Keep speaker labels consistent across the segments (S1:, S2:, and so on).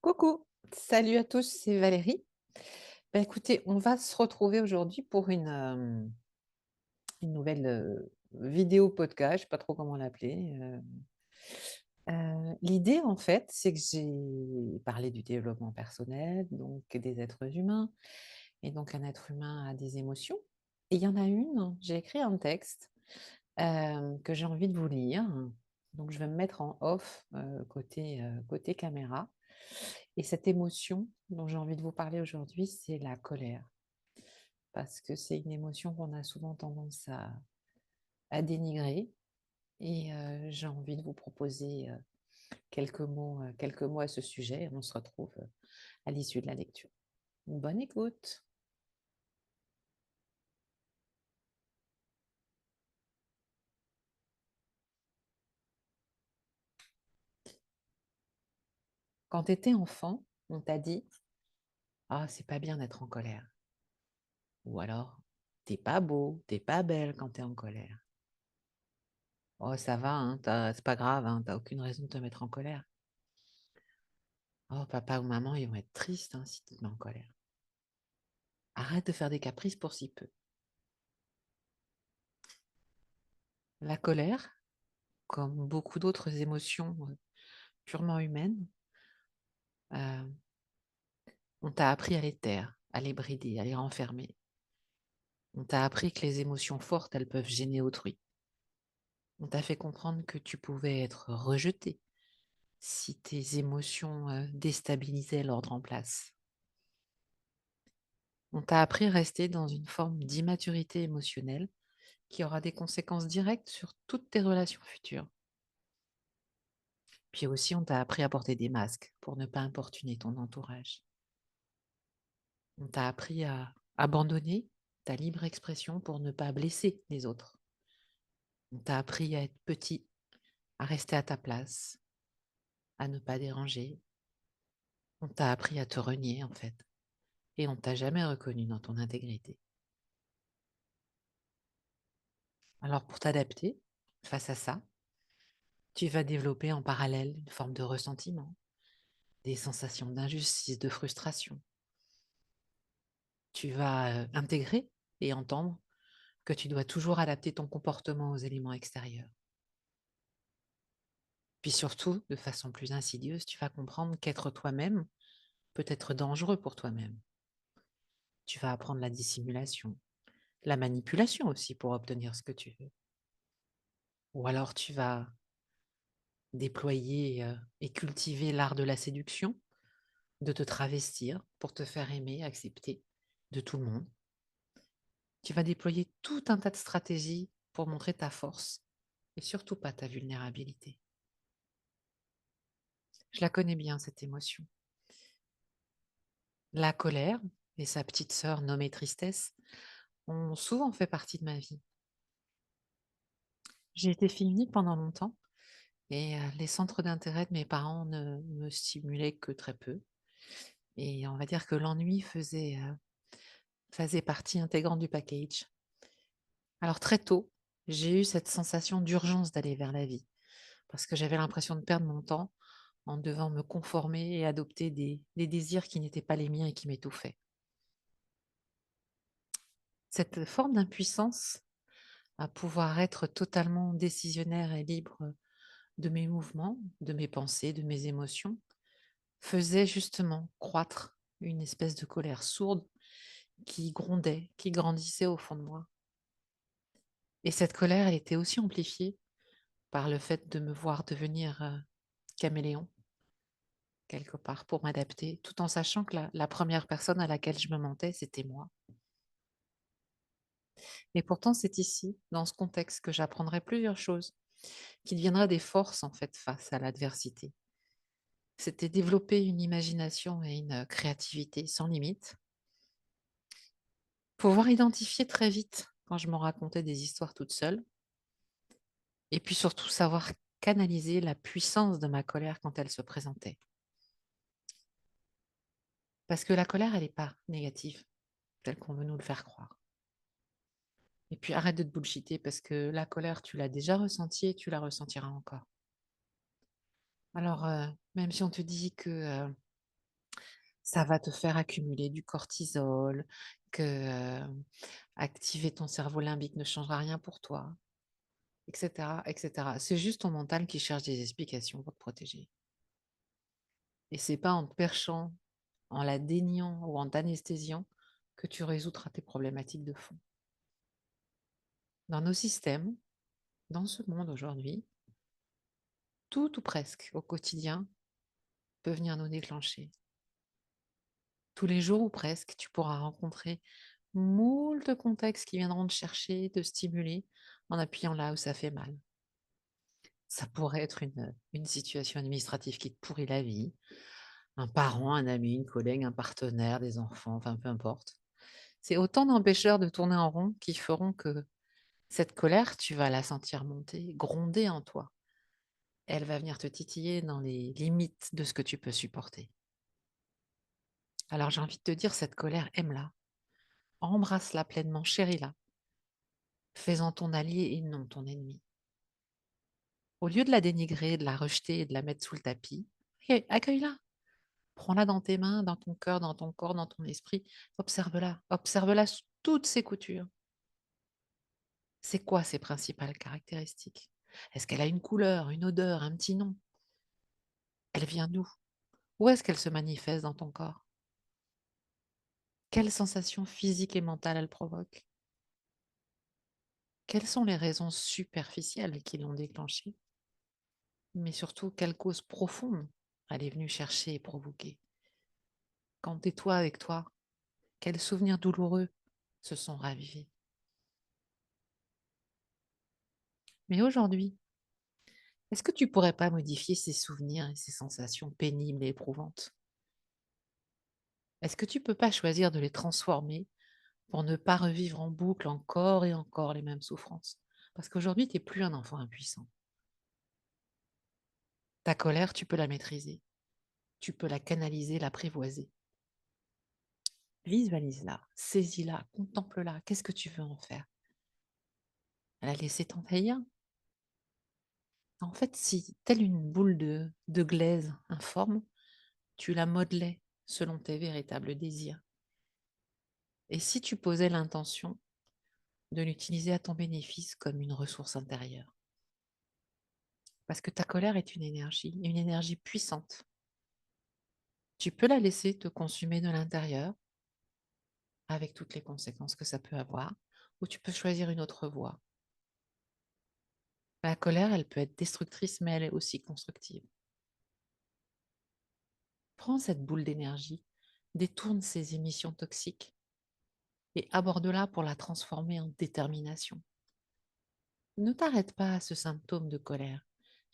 S1: Coucou, salut à tous, c'est Valérie. Écoutez, on va se retrouver aujourd'hui pour une nouvelle vidéo podcast, je sais pas trop comment l'appeler. L'idée, en fait, c'est que j'ai parlé du développement personnel, donc des êtres humains, et donc un être humain a des émotions. Et il y en a une, j'ai écrit un texte que j'ai envie de vous lire. Donc je vais me mettre en off côté caméra. Et cette émotion dont j'ai envie de vous parler aujourd'hui, c'est la colère. Parce que c'est une émotion qu'on a souvent tendance à dénigrer. Et j'ai envie de vous proposer quelques mots à ce sujet. Et on se retrouve à l'issue de la lecture. Bonne écoute. Quand tu étais enfant, on t'a dit: «Ah, c'est pas bien d'être en colère.» Ou alors: «T'es pas beau, t'es pas belle quand t'es en colère.» «Oh, ça va, hein, c'est pas grave, hein, t'as aucune raison de te mettre en colère.» «Oh, papa ou maman, ils vont être tristes, hein, si tu te mets en colère. Arrête de faire des caprices pour si peu.» La colère, comme beaucoup d'autres émotions purement humaines, euh, on t'a appris à les taire, à les brider, à les renfermer. On t'a appris que les émotions fortes, elles peuvent gêner autrui. On t'a fait comprendre que tu pouvais être rejeté si tes émotions déstabilisaient l'ordre en place. On t'a appris à rester dans une forme d'immaturité émotionnelle qui aura des conséquences directes sur toutes tes relations futures. Puis aussi, on t'a appris à porter des masques pour ne pas importuner ton entourage. On t'a appris à abandonner ta libre expression pour ne pas blesser les autres. On t'a appris à être petit, à rester à ta place, à ne pas déranger. On t'a appris à te renier, en fait. Et on t'a jamais reconnu dans ton intégrité. Alors, pour t'adapter face à ça, tu vas développer en parallèle une forme de ressentiment, des sensations d'injustice, de frustration. Tu vas intégrer et entendre que tu dois toujours adapter ton comportement aux éléments extérieurs. Puis surtout, de façon plus insidieuse, tu vas comprendre qu'être toi-même peut être dangereux pour toi-même. Tu vas apprendre la dissimulation, la manipulation aussi pour obtenir ce que tu veux. Ou alors tu vas déployer et cultiver l'art de la séduction, de te travestir pour te faire aimer, accepter de tout le monde. Tu vas déployer tout un tas de stratégies pour montrer ta force et surtout pas ta vulnérabilité. Je la connais bien, cette émotion. La colère et sa petite sœur nommée tristesse ont souvent fait partie de ma vie. J'ai été fille unique pendant longtemps et les centres d'intérêt de mes parents ne me stimulaient que très peu. Et on va dire que l'ennui faisait partie intégrante du package. Alors très tôt, j'ai eu cette sensation d'urgence d'aller vers la vie, parce que j'avais l'impression de perdre mon temps en devant me conformer et adopter des désirs qui n'étaient pas les miens et qui m'étouffaient. Cette forme d'impuissance à pouvoir être totalement décisionnaire et libre de mes mouvements, de mes pensées, de mes émotions, faisait justement croître une espèce de colère sourde qui grondait, qui grandissait au fond de moi. Et cette colère, elle était aussi amplifiée par le fait de me voir devenir caméléon, quelque part, pour m'adapter, tout en sachant que la première personne à laquelle je me mentais, c'était moi. Et pourtant, c'est ici, dans ce contexte, que j'apprendrai plusieurs choses, qui deviendra des forces, en fait, face à l'adversité. C'était développer une imagination et une créativité sans limite, pouvoir identifier très vite quand je me racontais des histoires toute seule, et puis surtout savoir canaliser la puissance de ma colère quand elle se présentait. Parce que la colère, elle n'est pas négative, telle qu'on veut nous le faire croire. Et puis arrête de te bullshiter parce que la colère, tu l'as déjà ressentie et tu la ressentiras encore. Alors, même si on te dit que Ça va te faire accumuler du cortisol, que, activer ton cerveau limbique ne changera rien pour toi, et cetera, et cetera. C'est juste ton mental qui cherche des explications pour te protéger et c'est pas en te perchant, en la déniant ou en t'anesthésiant que tu résoudras tes problématiques de fond. Dans nos systèmes, dans ce monde aujourd'hui, tout ou presque au quotidien peut venir nous déclencher. Tous les jours ou presque, tu pourras rencontrer moult contextes qui viendront te chercher, te stimuler en appuyant là où ça fait mal. Ça pourrait être une situation administrative qui te pourrit la vie, un parent, un ami, une collègue, un partenaire, des enfants, enfin peu importe. C'est autant d'empêcheurs de tourner en rond qui feront que cette colère, tu vas la sentir monter, gronder en toi. Elle va venir te titiller dans les limites de ce que tu peux supporter. Alors j'ai envie de te dire, cette colère, aime-la, embrasse-la pleinement, chéris-la, fais-en ton allié et non ton ennemi. Au lieu de la dénigrer, de la rejeter et de la mettre sous le tapis, accueille-la. Prends-la dans tes mains, dans ton cœur, dans ton corps, dans ton esprit. Observe-la. Observe-la sous toutes ses coutures. C'est quoi ses principales caractéristiques? Est-ce qu'elle a une couleur, une odeur, un petit nom? Elle vient d'où? Où est-ce qu'elle se manifeste dans ton corps? Quelles sensations physiques et mentales elle provoque? Quelles sont les raisons superficielles qui l'ont déclenchée? Mais surtout, quelle cause profonde elle est venue chercher et provoquer? Quand t'es toi avec toi, quels souvenirs douloureux se sont ravivés? Mais aujourd'hui, est-ce que tu pourrais pas modifier ces souvenirs et ces sensations pénibles et éprouvantes? Est-ce que tu peux pas choisir de les transformer pour ne pas revivre en boucle encore et encore les mêmes souffrances? Parce qu'aujourd'hui, tu n'es plus un enfant impuissant. Ta colère, tu peux la maîtriser, tu peux la canaliser, l'apprivoiser. Visualise-la, saisis-la, contemple-la. Qu'est-ce que tu veux en faire? La laisser t'envahir? En fait, si, telle une boule de glaise informe, tu la modelais selon tes véritables désirs. Et si tu posais l'intention de l'utiliser à ton bénéfice comme une ressource intérieure? Parce que ta colère est une énergie puissante. Tu peux la laisser te consumer de l'intérieur, avec toutes les conséquences que ça peut avoir, ou tu peux choisir une autre voie. La colère, elle peut être destructrice, mais elle est aussi constructive. Prends cette boule d'énergie, détourne ces émissions toxiques et aborde-la pour la transformer en détermination. Ne t'arrête pas à ce symptôme de colère.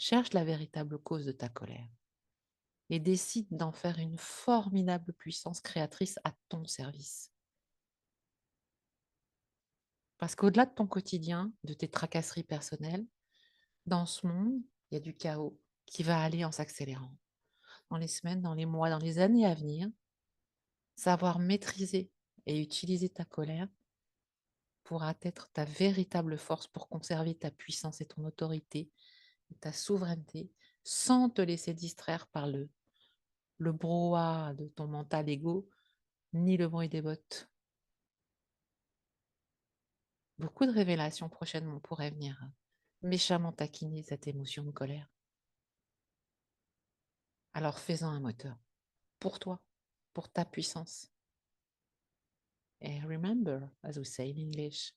S1: Cherche la véritable cause de ta colère et décide d'en faire une formidable puissance créatrice à ton service. Parce qu'au-delà de ton quotidien, de tes tracasseries personnelles, dans ce monde, il y a du chaos qui va aller en s'accélérant. Dans les semaines, dans les mois, dans les années à venir, savoir maîtriser et utiliser ta colère pourra être ta véritable force pour conserver ta puissance et ton autorité, et ta souveraineté, sans te laisser distraire par le brouhaha de ton mental égo, ni le bruit des bottes. Beaucoup de révélations prochainement pourraient venir méchamment taquiner cette émotion de colère. Alors fais-en un moteur, pour toi, pour ta puissance. Et remember, as we say in English,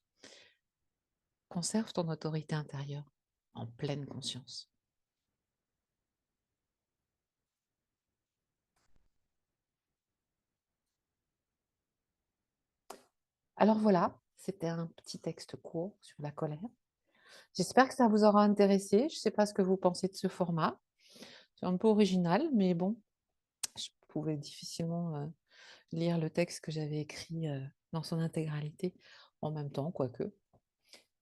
S1: conserve ton autorité intérieure en pleine conscience. Alors voilà, c'était un petit texte court sur la colère. J'espère que ça vous aura intéressé. Je ne sais pas ce que vous pensez de ce format. C'est un peu original, mais bon, je pouvais difficilement lire le texte que j'avais écrit dans son intégralité en même temps, quoique.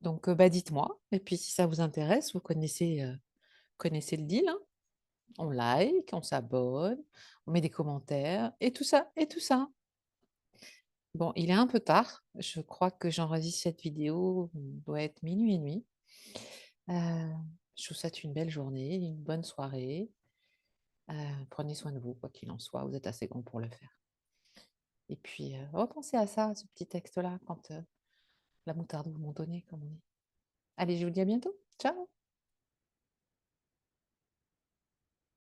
S1: Donc, bah, dites-moi. Et puis, si ça vous intéresse, vous connaissez le deal, hein. On like, on s'abonne, on met des commentaires et tout ça, et tout ça. Bon, il est un peu tard. Je crois que j'enregistre cette vidéo, doit être minuit et demi. Je vous souhaite une belle journée, une bonne soirée. Prenez soin de vous, quoi qu'il en soit. Vous êtes assez grand pour le faire. Et puis, repensez à ça, ce petit texte-là, quand, la moutarde vous montonnez, comme on dit. Allez, je vous dis à bientôt. Ciao.